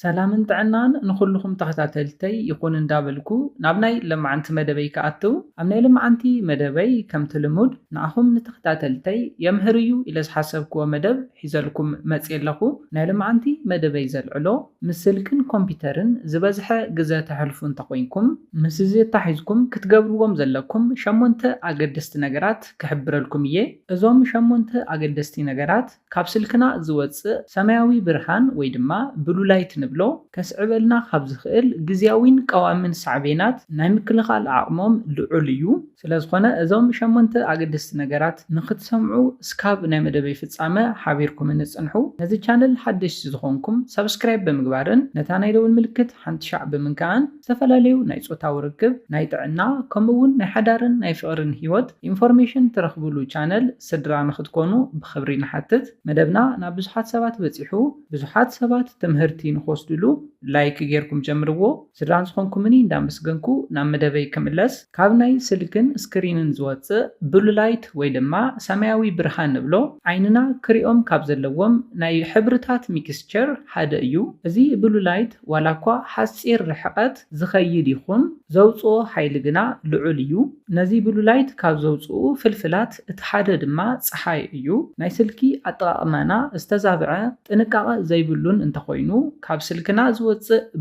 ሰላምን ጥዕናን ንኹልኹም ተኸታተልተይ ይኹን እንዳበልኩ ናብ ናይ ለማዓንቲ መደበይ ከኣትው ኣብ ናይ ለማዓንቲ መደበይ ከምቲ ልሙድ ንኣኹም ንተኸታተልተይ የምህር እዩ ኢለ ዝሓሰብክዎ መደብ ሒዘልኩም መፅእ ኣለኹ። ናይ ለማዓንቲ መደበይ ዘልዕሎ ምስ ስልክን ኮምፒተርን ዝበዝሐ ግዜ ተሕልፉ እንተኮይንኩም ምስ እዚ ተታሒዝኩም ክትገብርዎም ዘለኩም 8 ኣገደስቲ ነገራት ክሕብረልኩም እየ። እዞም 8 ኣገደስቲ ነገራት ካብ ስልክና ዝወፅእ ሰማያዊ ብርሃን ወይ ድማ ብሉ ላይት ንብሎ ከስዕበልና ካብ ዝኽእል ግዝያዊን ቀዋምን ሳዕቤናት ናይ ምክልኻል ዓቕሞም ልዑል እዩ። ስለዝኾነ እዞም 8 ኣገደስቲ ነገራት ንክትሰምዑ እስካብ ናይ መደበይ ፍጻመ ሓቢርኩም ንጽንሑ። ነዚ ቻነል ሓደሽቲ ዝኾንኩም ሰብስክራይብ ብምግባርን ነታ ናይ ደወል ምልክት ሓንቲ ሻዕ ብምንካእን ዝተፈላለዩ ናይ ጾታዊ ርክብ፣ ናይ ጥዕና ከምኡውን ናይ ሓዳርን ናይ ፍቕርን ሂወት ኢንፎርሜሽን ትረኽብሉ ቻነል ስድራ ንኽትኮኑ ብኽብሪ ንሓትት። መደብና ናብ ብዙሓት ሰባት በፂሑ ብዙሓት ሰባት ትምህርቲ ንኽወስድሉ ላይክ ጌርኩም ጀምርዎ። ስድራን ዝኾንኩምኒ እንዳመስገንኩ ናብ መደበይ ክምለስ። ካብ ናይ ስልክን ስክሪንን ዝወፅእ ብሉ ላይት ወይ ድማ ሰማያዊ ብርሃን ንብሎ ዓይንና ክሪኦም ካብ ዘለዎም ናይ ሕብርታት ሚክስቸር ሓደ እዩ። እዚ ብሉ ላይት ዋላ እኳ ሓፂር ርሕቐት ዝኸይድ ይኹን ዘውፅኦ ሓይሊ ግና ልዑል እዩ። ነዚ ብሉ ላይት ካብ ዘውፅኡ ፍልፍላት እቲ ሓደ ድማ ፀሓይ እዩ። ናይ ስልኪ ኣጠቃቅማና ዝተዛብዐ ጥንቃቐ ዘይብሉን እንተኮይኑ ካብ ስልክና ዝወፅእ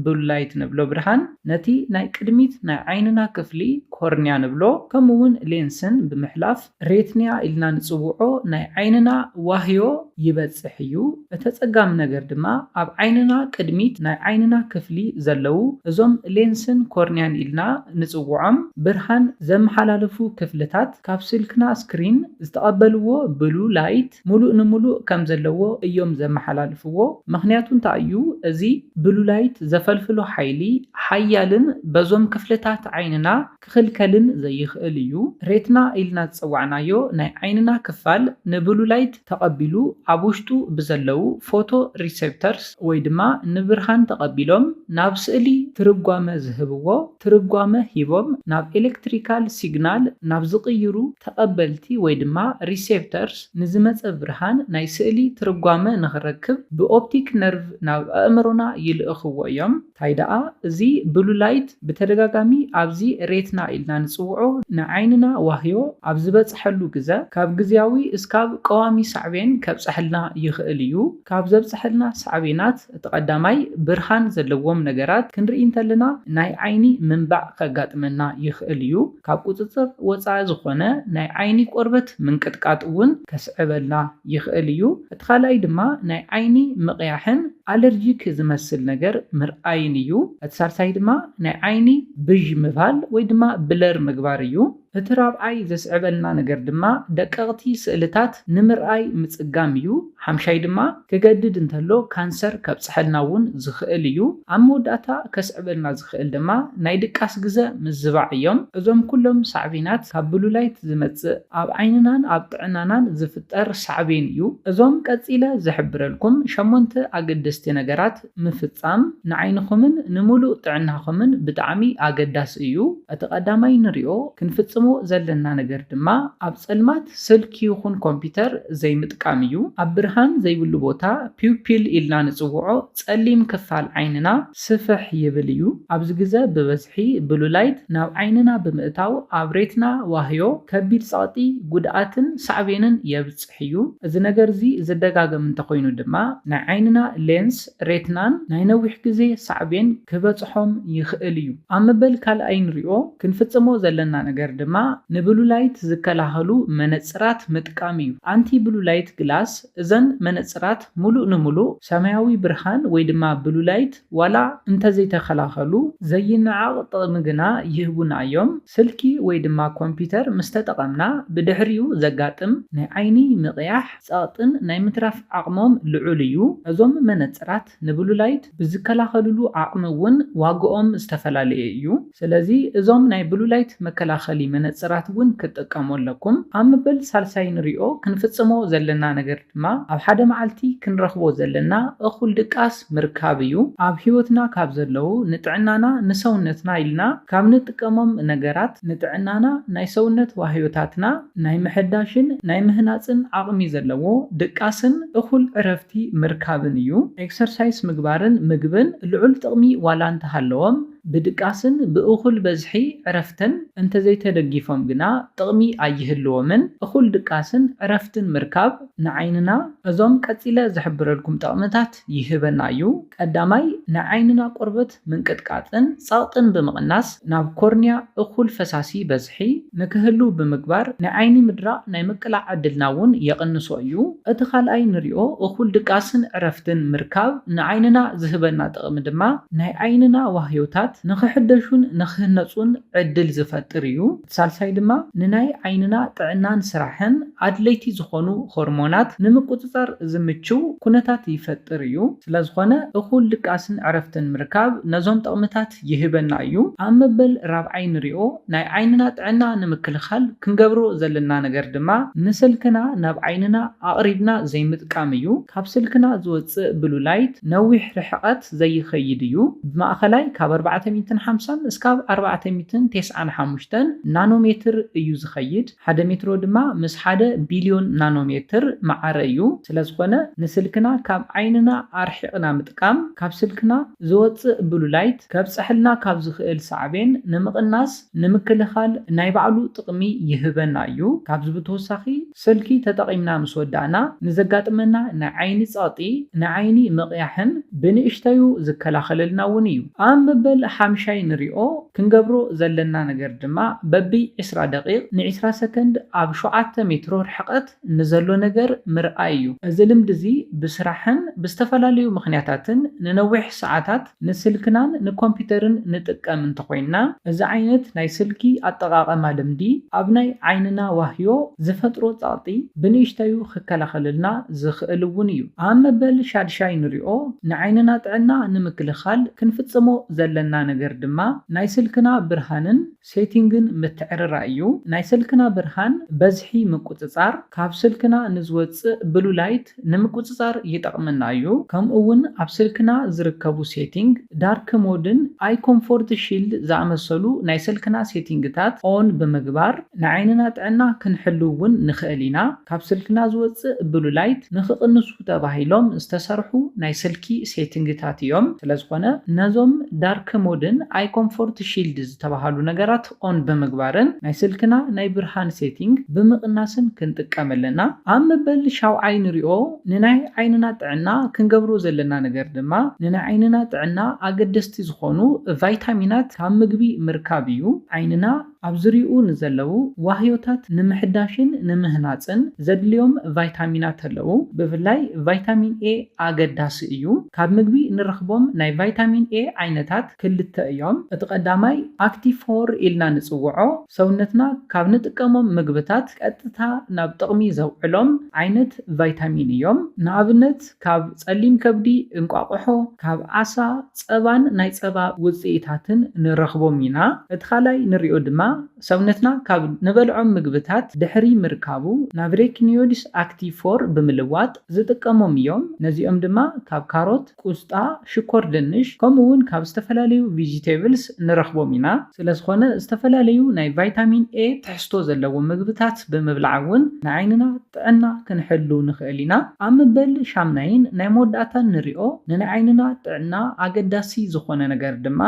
ብሉ ላይት ንብሎ ብርሃን ነቲ ናይ ቅድሚት ናይ ዓይንና ክፍሊ ኮርንያ ንብሎ ከምኡውን ሌንስን ብምሕላፍ ሬትኒያ ኢልና ንፅውዖ ናይ ዓይንና ዋህዮ ይበፅሕ እዩ። እቲ ፀጋም ነገር ድማ ኣብ ዓይንና ቅድሚት ናይ ዓይንና ክፍሊ ዘለው እዞም ሌንስን ኮርንያን ኢልና ንፅውዖም ብርሃን ዘመሓላልፉ ክፍልታት ካብ ስልክና ስክሪን ዝተቐበልዎ ብሉ ላይት ሙሉእ ንሙሉእ ከም ዘለዎ እዮም ዘመሓላልፍዎ። ምክንያቱ እንታይ እዩ? እዚ ብሉ ላይት ዘፈልፍሎ ሓይሊ ሓያልን በዞም ክፍልታት ዓይንና ክኽልከልን ዘይኽእል እዩ። ሬትና ኢልና ዝፀዋዕናዮ ናይ ዓይንና ክፋል ንብሉ ላይት ተቐቢሉ ኣብ ውሽጡ ብዘለው ፎቶ ሪሴፕተርስ ወይ ድማ ንብርሃን ተቐቢሎም ናብ ስእሊ ትርጓመ ዝህብዎ ትርጓመ ሂቦም ናብ ኤሌክትሪካል ሲግናል ናብ ዝቕይሩ ተቐበልቲ ወይ ድማ ሪሴፕተርስ ንዝመፀ ብርሃን ናይ ስእሊ ትርጓመ ንኽረክብ ብኦፕቲክ ነርቭ ናብ ኣእምሮና ይልእኽዎ እዮም። እንታይ ደኣ እዚ ብሉ ላይት ብተደጋጋሚ ኣብዚ ሬትና ኢልና ንፅውዖ ንዓይንና ዋህዮ ኣብ ዝበፅሐሉ ግዜ ካብ ግዝያዊ እስካብ ቀዋሚ ሳዕቤን ከብፀሐልና ይኽእል እዩ። ካብ ዘብፅሐልና ሳዕቤናት እቲ ቀዳማይ ብርሃን ዘለዎም ነገራት ክንርኢ እንተለና ናይ ዓይኒ ምንባዕ ከጋጥመና ይኽእል እዩ። ካብ ቁፅፅር ወፃኢ ዝኾነ ናይ ዓይኒ ቆርበት ምንቅጥቃጥ እውን ከስዕበልና ይኽእል እዩ። እቲ ካልኣይ ድማ ናይ ዓይኒ ምቕያሕን ኣለርጂክ ዝመስል ነገር ምርኣይን እዩ። እቲ ሳልሳይ ድማ ናይ ዓይኒ ብዥ ምባል ወይ ድማ ብለር ምግባር እዩ። እቲ ራብዓይ ዘስዕበልና ነገር ድማ ደቀቕቲ ስእልታት ንምርኣይ ምፅጋም እዩ። ሓምሻይ ድማ ክገድድ እንተሎ ካንሰር ከብፅሐልና እውን ዝኽእል እዩ። ኣብ መወዳእታ ከስዕበልና ዝኽእል ድማ ናይ ድቃስ ግዜ ምዝባዕ እዮም። እዞም ኩሎም ሳዕቤናት ካብ ብሉ ላይት ዝመፅእ ኣብ ዓይንናን ኣብ ጥዕናናን ዝፍጠር ሳዕቤን እዩ። እዞም ቀፂለ ዝሕብረልኩም 8 ኣገደስቲ ነገራት ምፍፃም ንዓይንኹምን ንሙሉእ ጥዕናኹምን ብጣዕሚ ኣገዳሲ እዩ። እቲ ቀዳማይ ንሪኦ ክንፍፅሞ ዘለና ነገር ድማ ኣብ ፀልማት ስልኪ ይኹን ኮምፒተር ዘይምጥቃም እዩ። ኣብ ብርሃን ዘይብሉ ቦታ ፒውፒል ኢልና ንፅውዖ ፀሊም ክፋል ዓይንና ስፍሕ ይብል እዩ። ኣብዚ ግዜ ብበዝሒ ብሉ ላይት ናብ ዓይንና ብምእታው ኣብ ሬትና ዋህዮ ከቢድ ፀቕጢ ጉድኣትን ሳዕቤንን የብፅሕ እዩ። እዚ ነገር እዚ ዘደጋገም እንተኮይኑ ድማ ናይ ዓይንና ሌንስ ሬትናን ናይ ነዊሕ ግዜ ሳዕቤን ክበፅሖም ይኽእል እዩ። ኣብ መበል ካልኣይ ንሪኦ ክንፍፅሞ ዘለና ነገር ድማ ንብሉ ላይት ዝከላኸሉ መነፅራት ምጥቃም እዩ። ኣንቲ ብሉ ላይት ግላስ እዘን መነፅራት ሙሉእ ንሙሉእ ሰማያዊ ብርሃን ወይ ድማ ብሉ ላይት ዋላ እንተዘይተኸላኸሉ ዘይነዓቕ ጥቕሚ ግና ይህቡና እዮም። ስልኪ ወይ ድማ ኮምፒተር ምስ ተጠቐምና ብድሕሪኡ ዘጋጥም ናይ ዓይኒ ምቕያሕ ፀቕጥን ናይ ምትራፍ ዓቕሞም ልዑል እዩ። እዞም መነፅራት ንብሉ ላይት ብዝከላኸልሉ ዓቕሚ እውን ዋግኦም ዝተፈላለየ እዩ። ስለዚ እዞም ናይ ብሉ ላይት መከላኸሊ መነጽራት ውን ክትጥቀመለኩም ኣብ መበል ሳልሳይ ንሪኦ ክንፍጽሞ ዘለና ነገር ድማ ኣብ ሓደ መዓልቲ ክንረኽቦ ዘለና እኹል ድቃስ ምርካብ እዩ። ኣብ ሂወትና ካብ ዘለው ንጥዕናና ንሰውነትና ኢልና ካብ ንጥቀሞም ነገራት ንጥዕናና ናይ ሰውነት ዋህዮታትና ናይ ምሕዳሽን ናይ ምህናፅን ዓቕሚ ዘለዎ ድቃስን እኹል ዕረፍቲ ምርካብን እዩ። ኤክሰርሳይዝ ምግባርን ምግብን ልዑል ጥቕሚ ዋላ እንተሃለዎም ብድቃስን ብእኹል በዝሒ ዕረፍትን እንተዘይተደጊፎም ግና ጥቕሚ ኣይህልዎምን። እኹል ድቃስን ዕረፍትን ምርካብ ንዓይንና እዞም ቀፂለ ዝሕብረልኩም ጥቕምታት ይህበና እዩ። ቀዳማይ ንዓይንና ቆርበት ምንቅጥቃጥን ጸቕጥን ብምቕናስ ናብ ኮርንያ እኹል ፈሳሲ በዝሒ ንክህሉ ብምግባር ንዓይኒ ምድራቕ ናይ ምቅላዕ ዕድልና እውን የቕንሶ እዩ። እቲ ካልኣይ ንሪኦ እኹል ድቃስን ዕረፍትን ምርካብ ንዓይንና ዝህበና ጥቕሚ ድማ ናይ ዓይንና ዋህዮታት ንክሕደሹን ንክህነፁን ዕድል ዝፈጥር እዩ። ሳልሳይ ድማ ንናይ ዓይንና ጥዕናን ስራሕን ኣድለይቲ ዝኾኑ ሆርሞናት ንምቁፅፃር ዝምችው ኩነታት ይፈጥር እዩ። ስለዝኾነ እኹል ድቃስን ዕረፍትን ምርካብ ነዞም ጥቕምታት ይህበና እዩ። ኣብ መበል ራብዓይ ንሪኦ ናይ ዓይንና ጥዕና ንምክልኻል ክንገብሮ ዘለና ነገር ድማ ንስልክና ናብ ዓይንና ኣቕሪብና ዘይምጥቃም እዩ። ካብ ስልክና ዝወፅእ ብሉ ላይት ነዊሕ ርሕቐት ዘይኸይድ እዩ። ብማእኸላይ ካብ 450 እስካብ 495 ናኖሜትር እዩ ዝኸይድ። 1 ሜትሮ ድማ ምስ 1 ቢልዮን ናኖሜትር ማዕረ እዩ። ስለዝኾነ ንስልክና ካብ ዓይንና ኣርሒቕና ምጥቃም ካብ ስልክና ዝወፅእ ብሉ ላይት ከብፅሐልና ካብ ዝኽእል ሳዕቤን ንምቕናስ ንምክልኻል ናይ ባዕሉ ጥቕሚ ይህበና እዩ። ካብዚ ብተወሳኺ ስልኪ ተጠቒምና ምስ ወዳእና ንዘጋጥመና ናይ ዓይኒ ጸቕጢ ንዓይኒ ምቕያሕን ብንእሽተዩ ዝከላኸለልና እውን እዩ። ኣብ መበል ሓምሻይ ንሪኦ ክንገብሮ ዘለና ነገር ድማ በቢ 20 ደቂቕ ን20 ሰከንድ ኣብ 7 ሜትሮ ርሕቐት ንዘሎ ነገር ምርኣይ እዩ። እዚ ልምዲ እዚ ብስራሕን ብዝተፈላለዩ ምኽንያታትን ንነዊሕ ሰዓታት ንስልክናን ንኮምፒውተርን ንጥቀም እንተኮይንና እዚ ዓይነት ናይ ስልኪ ኣጠቓቕማ ልምዲ ኣብ ናይ ዓይንና ዋህዮ ዝፈጥሮ ጸቕጢ ብንእሽተዩ ክከላኸለልና ዝኽእል እውን እዩ። ኣብ መበል ሻድሻይ ንሪኦ ንዓይንና ጥዕና ንምክልኻል ክንፍጽሞ ዘለና ነገር ድማ ናይ ስልክና ብርሃንን ሴቲንግን ምትዕርራይ እዩ። ናይ ስልክና ብርሃን በዝሒ ምቁፅፃር ካብ ስልክና ንዝወፅእ ብሉ ላይት ንምቁፅፃር ይጠቕመና እዩ። ከምኡ እውን ኣብ ስልክና ዝርከቡ ሴቲንግ ዳርክ ሞድን ኣይ ኮምፎርት ሺልድ ዝኣመሰሉ ናይ ስልክና ሴቲንግታት ኦን ብምግባር ንዓይንና ጥዕና ክንሕሉ እውን ንኽእል ኢና። ካብ ስልክና ዝወፅእ ብሉ ላይት ንኽቕንሱ ተባሂሎም ዝተሰርሑ ናይ ስልኪ ሴቲንግታት እዮም። ስለዝኾነ ነዞም ዳርክ ሞድን ኣይ ኮምፎርት ሺልድ ዝተባሃሉ ነገራት ኦን ብምግባርን ናይ ስልክና ናይ ብርሃን ሴቲንግ ብምቕናስን ክንጥቀም ኣለና። ኣብ መበል ሻውዓይ ንሪኦ ንናይ ዓይንና ጥዕና ክንገብሮ ዘለና ነገር ድማ ንናይ ዓይንና ጥዕና ኣገደስቲ ዝኾኑ ቫይታሚናት ካብ ምግቢ ምርካብ እዩ። ዓይንና ኣብ ዝሪኡ ንዘለው ዋህዮታት ንምሕዳሽን ንምህናፅን ዘድልዮም ቫይታሚናት ኣለዉ። ብፍላይ ቫይታሚን ኤ ኣገዳሲ እዩ። ካብ ምግቢ ንረኽቦም ናይ ቫይታሚን ኤ ዓይነታት ክልተ እዮም። እቲ ቀዳማይ ኣክቲፎር ኢልና ንፅውዖ ሰውነትና ካብ ንጥቀሞም ምግብታት ቀጥታ ናብ ጥቕሚ ዘውዕሎም ዓይነት ቫይታሚን እዮም። ንኣብነት ካብ ጸሊም ከብዲ እንቋቑሖ፣ ካብ ዓሳ፣ ጸባን ናይ ጸባ ውፅኢታትን ንረኽቦም ኢና። እቲ ካልኣይ ንሪኦ ድማ ሰውነትና ካብ ንበልዖም ምግብታት ድሕሪ ምርካቡ ናብ ሬኪኒዮድስ ኣክቲፎር ብምልዋጥ ዝጥቀሞም እዮም። ነዚኦም ድማ ካብ ካሮት፣ ቁስጣ፣ ሽኮር ድንሽ ከምኡውን ካብ ዝተፈላለዩ ቬጂቴብልስ ንረኽቦም ኢና። ስለዝኾነ ዝተፈላለዩ ናይ ቫይታሚን ኤ ትሕዝቶ ዘለዎም ምግብታት ብምብላዕ እውን ንዓይንና ጥዕና ክንሕሉ ንኽእል ኢና። ኣብ መበል ሻምናይን ናይ መወዳእታን ንሪኦ ንናይ ዓይንና ጥዕና ኣገዳሲ ዝኾነ ነገር ድማ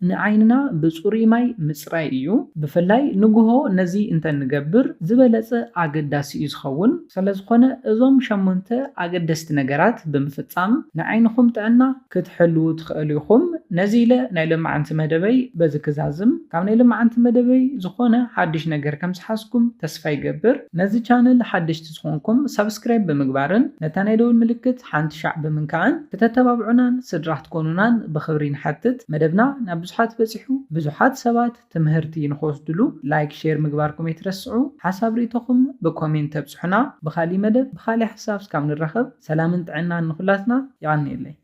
ንዓይንና ብፅሩይ ማይ ምፅራይ እዩ። ብፍላይ ንግሆ ነዚ እንተንገብር ዝበለፀ ኣገዳሲ እዩ ዝኸውን። ስለዝኾነ እዞም 8 ኣገደስቲ ነገራት ብምፍፃም ንዓይንኹም ጥዕና ክትሕልው ትኽእሉ ኢኹም። ነዚ ኢለ ናይ ልምዓንቲ መደበይ በዚ ክዛዝም ካብ ናይ ልምዓንቲ መደበይ ዝኾነ ሓድሽ ነገር ከም ዝሓዝኩም ተስፋ ይገብር። ነዚ ቻነል ሓድሽቲ ዝኾንኩም ሰብስክራይብ ብምግባርን ነታ ናይ ደውል ምልክት ሓንቲ ሻዕ ብምንካዕን ከተተባብዑናን ስድራ ክትኮኑናን ብኽብሪ ንሓትት። መደብና ናብ ብዙሓት በፂሑ ብዙሓት ሰባት ትምህርቲ ንኽወስድሉ ላይክ ሼር ምግባርኩም የትረስዑ። ሓሳብ ርእቶኹም ብኮሜንት ተብፅሑና። ብኻሊእ መደብ ብኻሊእ ሓሳብ እስካብ ንራኸብ ሰላምን ጥዕናን ንኹላትና ይቐኒየለይ።